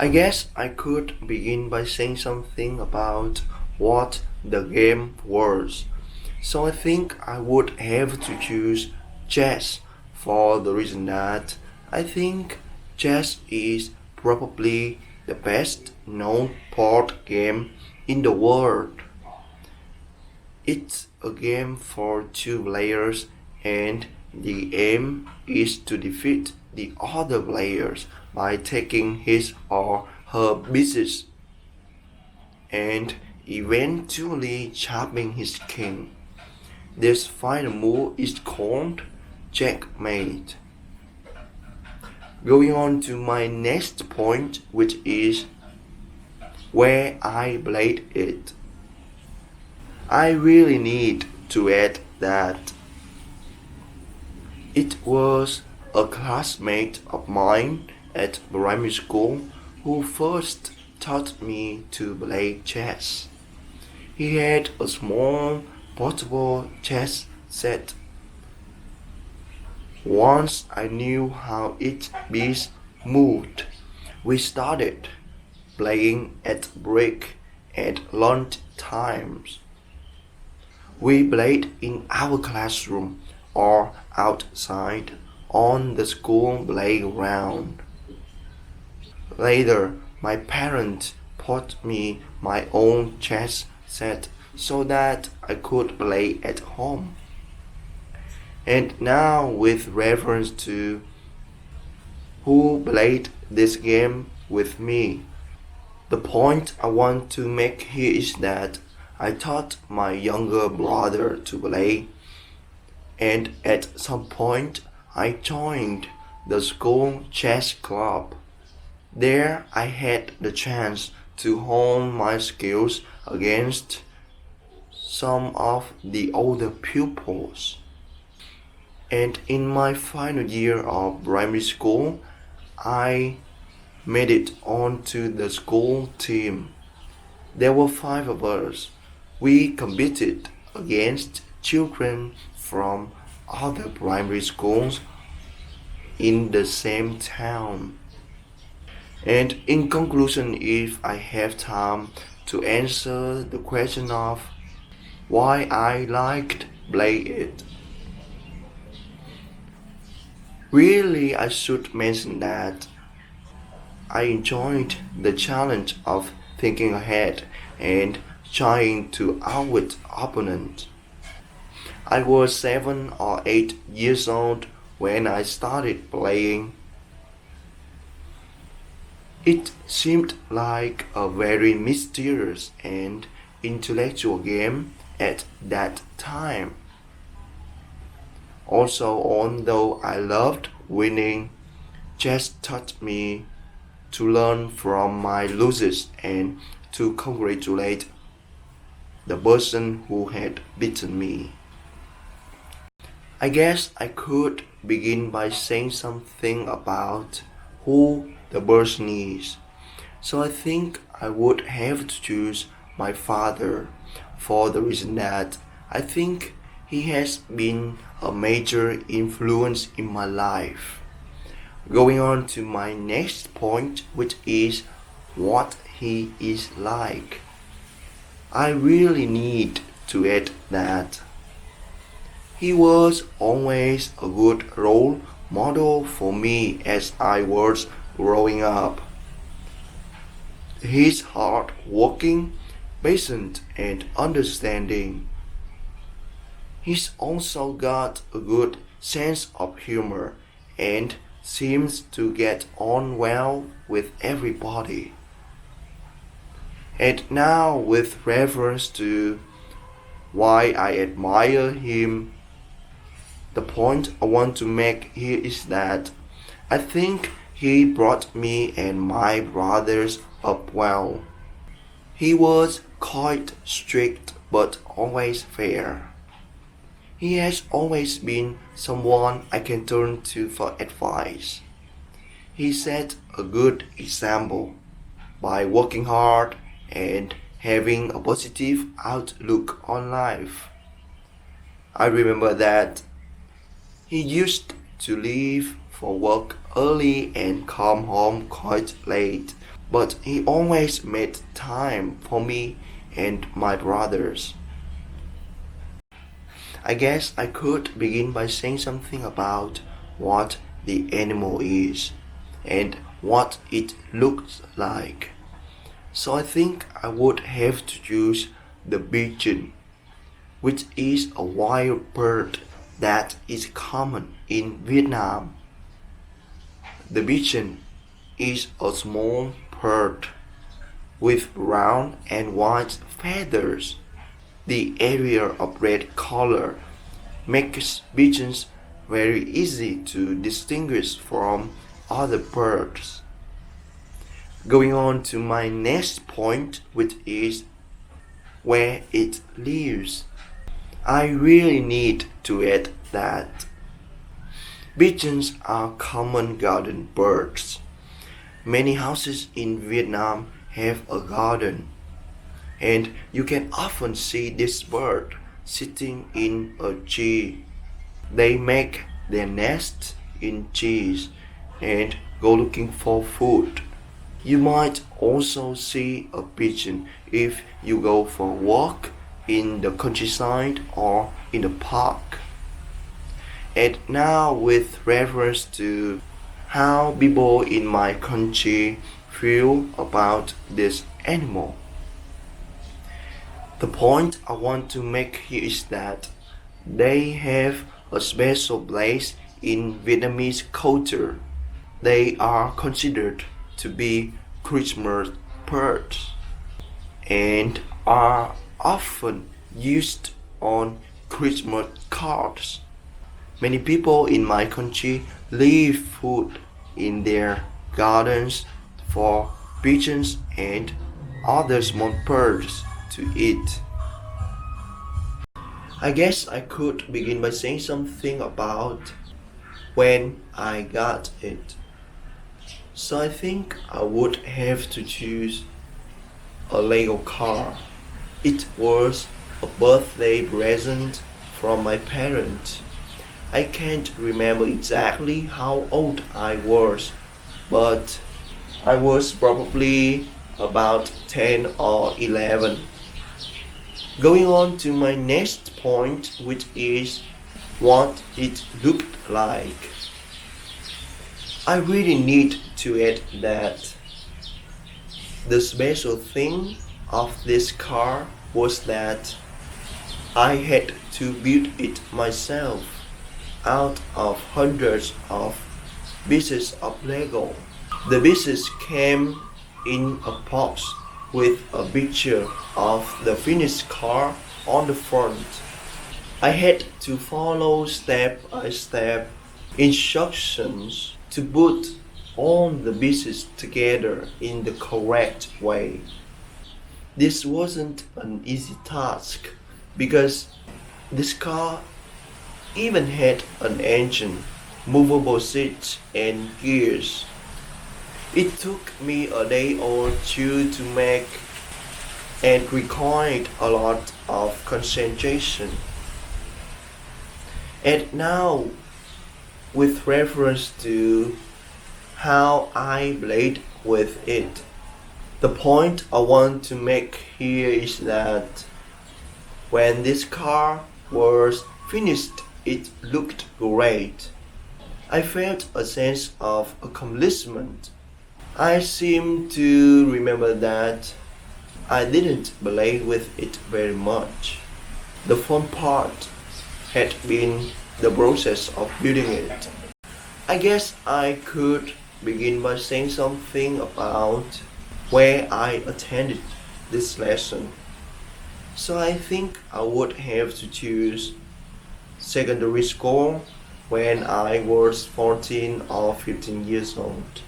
I guess I could begin by saying something about what the game was. So I think I would have to choose chess for the reason that I think chess is probably the best known board game in the world. It's a game for two players and the aim is to defeat the other players by taking his or her pieces and eventually chopping his king. This final move is called checkmate. Going on to my next point, which is where I played it. I really need to add that it was a classmate of mine at primary school who first taught me to play chess. He had a small portable chess set. Once I knew how each piece moved, we started playing at break at lunch times. We played in our classroom or outside on the school playground. Later, my parents bought me my own chess set so that I could play at home. And now, with reference to who played this game with me, the point I want to make here is that I taught my younger brother to play, and at some point I joined the school chess club. There I had the chance to hone my skills against some of the older pupils. And in my final year of primary school, I made it onto the school team. There were five of us. We competed against children from other primary schools in the same town. And in conclusion, if I have time to answer the question of why I liked play it, really I should mention that I enjoyed the challenge of thinking ahead and trying to outwit opponents. I was 7 or 8 years old when I started playing. It seemed like a very mysterious and intellectual game at that time. Also, although I loved winning, chess taught me to learn from my losses and to congratulate the person who had beaten me. I guess I could begin by saying something about who the person is. So I think I would have to choose my father for the reason that I think he has been a major influence in my life. Going on to my next point, which is what he is like. I really need to add that he was always a good role model for me as I was growing up. He's hardworking, patient, and understanding. He's also got a good sense of humor and seems to get on well with everybody. And now, with reference to why I admire him, the point I want to make here is that I think he brought me and my brothers up well. He was quite strict but always fair. He has always been someone I can turn to for advice. He set a good example by working hard and having a positive outlook on life. I remember that he used to leave for work early and come home quite late. but he always made time for me and my brothers. I guess I could begin by saying something about what the animal is and what it looks like. So I think I would have to choose the pigeon, which is a wild bird that is common in Vietnam. The pigeon is a small bird with brown and white feathers. The area of red color makes pigeons very easy to distinguish from other birds. Going on to my next point, which is where it lives. I really need to add that pigeons are common garden birds. Many houses in Vietnam have a garden, and you can often see this bird sitting in a tree. They make their nest in trees and go looking for food. You might also see a pigeon if you go for a walk in the countryside or in the park. And now, with reference to how people in my country feel about this animal. The point I want to make here is that they have a special place in Vietnamese culture. They are considered to be Christmas birds and are often used on Christmas cards. Many people in my country leave food in their gardens for pigeons and other small birds to eat. I guess I could begin by saying something about when I got it. So I think I would have to choose a Lego car. It was a birthday present from my parents. I can't remember exactly how old I was, but I was probably about 10 or 11. Going on to my next point, which is what it looked like. I really need to add that the special thing of this car was that I had to build it myself out of hundreds of pieces of Lego. The pieces came in a box with a picture of the finished car on the front. I had to follow step by step instructions to put all the pieces together in the correct way. This wasn't an easy task because this car even had an engine, movable seats, and gears. It took me a day or two to make and required a lot of concentration. And now, with reference to how I played with it, the point I want to make here is that when this car was finished, it looked great. I felt a sense of accomplishment. I seem to remember that I didn't play with it very much. The fun part had been the process of building it. I guess I could begin by saying something about where I attended this lesson. So I think I would have to choose secondary school when I was 14 or 15 years old.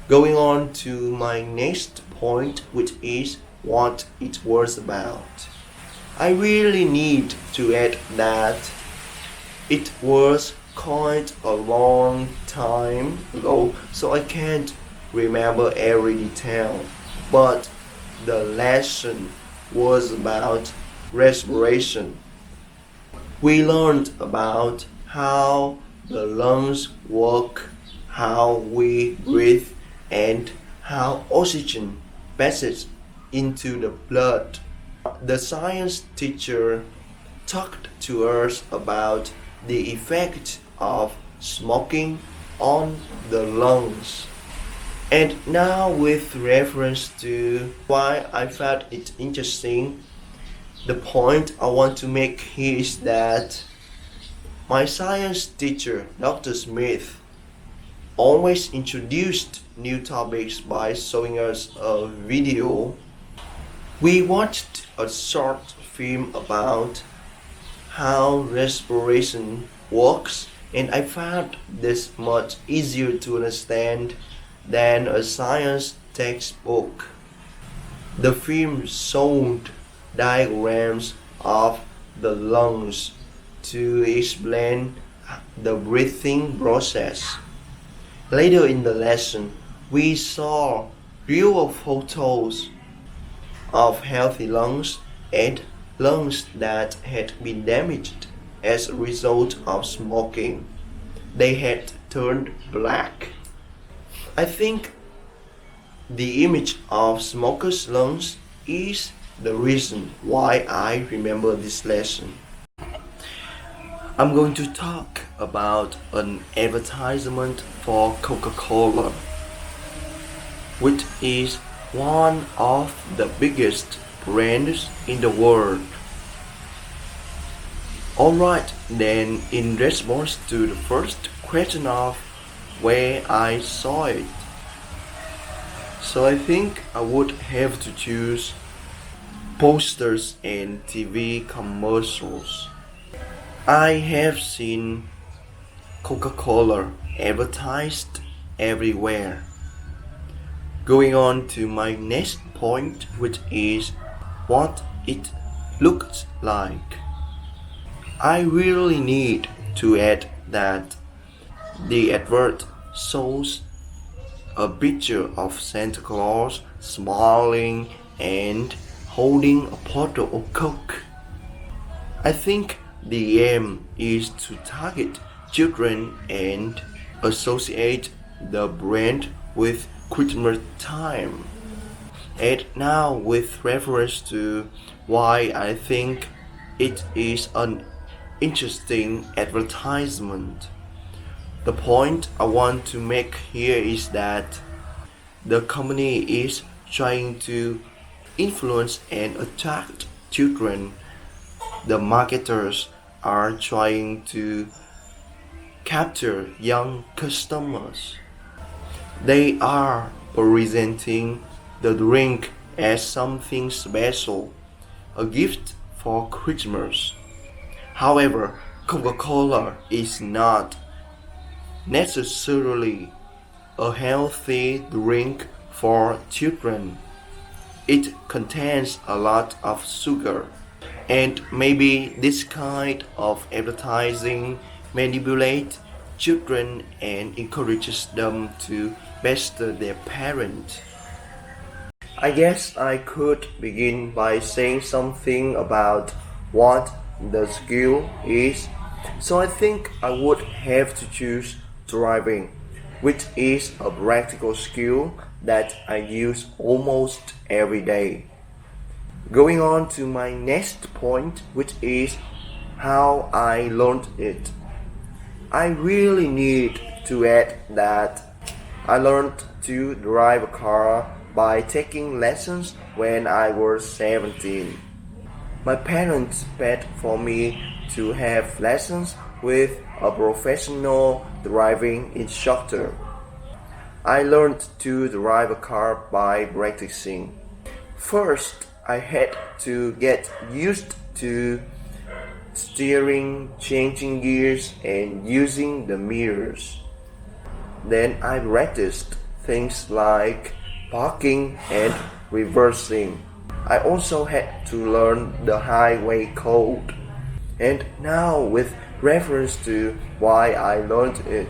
Going on to my next point, which is what it was about. I really need to add that it was quite a long time ago, so I can't remember every detail. But the lesson was about respiration. We learned about how the lungs work, how we breathe, and how oxygen passes into the blood. The science teacher talked to us about the effect of smoking on the lungs. And now, with reference to why I found it interesting, the point I want to make here is that my science teacher, Dr. Smith, always introduced new topics by showing us a video. We watched a short film about how respiration works, and I found this much easier to understand than a science textbook. The film showed diagrams of the lungs to explain the breathing process. Later in the lesson, we saw real photos of healthy lungs and lungs that had been damaged as a result of smoking. They had turned black. I think the image of smokers' lungs is the reason why I remember this lesson. I'm going to talk about an advertisement for Coca-Cola, which is one of the biggest brands in the world. Alright, then in response to the first question of where I saw it, so I think I would have to choose posters and TV commercials. I have seen Coca-Cola advertised everywhere. Going on to my next point, which is what it looks like. I really need to add that the advert shows a picture of Santa Claus smiling and holding a bottle of Coke. I think the aim is to target children and associate the brand with Christmas time. And now, with reference to why I think it is an interesting advertisement, the point I want to make here is that the company is trying to influence and attract children. The marketers are trying to capture young customers. They are presenting the drink as something special, a gift for Christmas. However, Coca-Cola is not necessarily a healthy drink for children. It contains a lot of sugar, and maybe this kind of advertising manipulates children and encourages them to pester their parents. I guess I could begin by saying something about what the skill is. So I think I would have to choose driving, which is a practical skill that I use almost every day. Going on to my next point, which is how I learned it. I really need to add that I learned to drive a car by taking lessons when I was 17. My parents paid for me to have lessons with a professional driving instructor. I learned to drive a car by practicing. First, I had to get used to steering, changing gears, and using the mirrors. Then I practiced things like parking and reversing. I also had to learn the highway code. And now, with reference to why I learned it,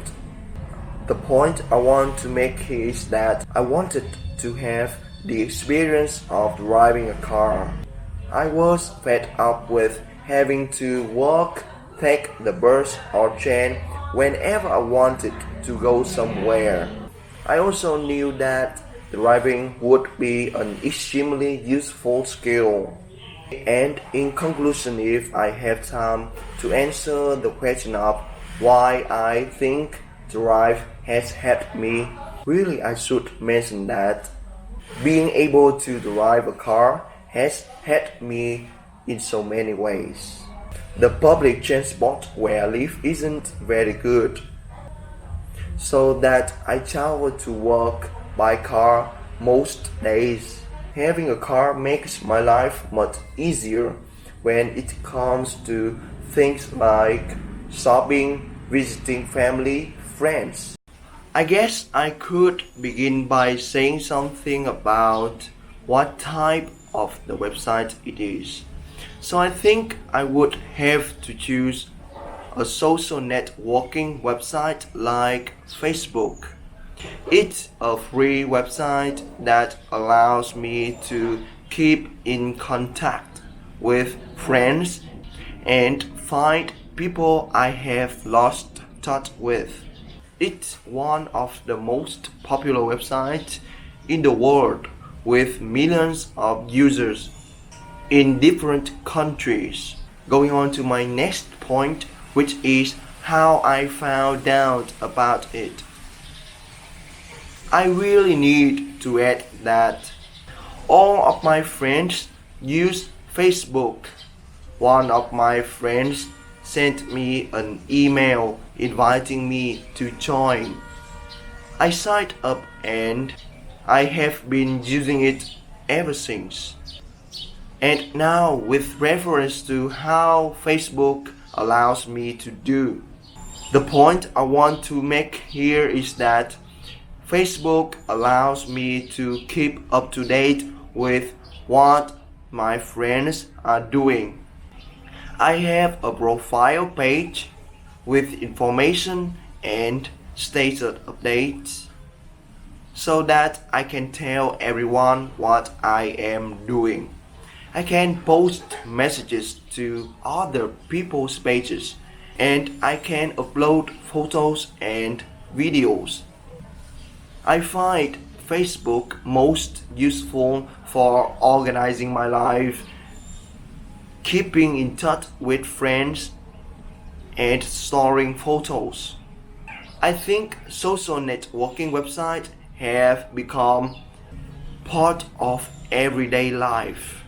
the point I want to make here is that I wanted to have the experience of driving a car. I was fed up with having to walk, take the bus or train whenever I wanted to go somewhere. I also knew that driving would be an extremely useful skill. And in conclusion, if I have time to answer the question of why I think drive has helped me, really I should mention that being able to drive a car has helped me in so many ways. The public transport where I live isn't very good, so that I travel to work by car most days. Having a car makes my life much easier when it comes to things like shopping, visiting family, friends. I guess I could begin by saying something about what type of the website it is. So I think I would have to choose a social networking website like Facebook. It's a free website that allows me to keep in contact with friends and find people I have lost touch with. It's one of the most popular websites in the world with millions of users in different countries. Going on to my next point, which is how I found out about it. I really need to add that all of my friends use Facebook. One of my friends sent me an email inviting me to join. I signed up and I have been using it ever since. And now, with reference to how Facebook allows me to do, the point I want to make here is that Facebook allows me to keep up to date with what my friends are doing. I have a profile page with information and status updates so that I can tell everyone what I am doing. I can post messages to other people's pages and I can upload photos and videos. I find Facebook most useful for organizing my life, keeping in touch with friends, and storing photos. I think social networking websites have become part of everyday life.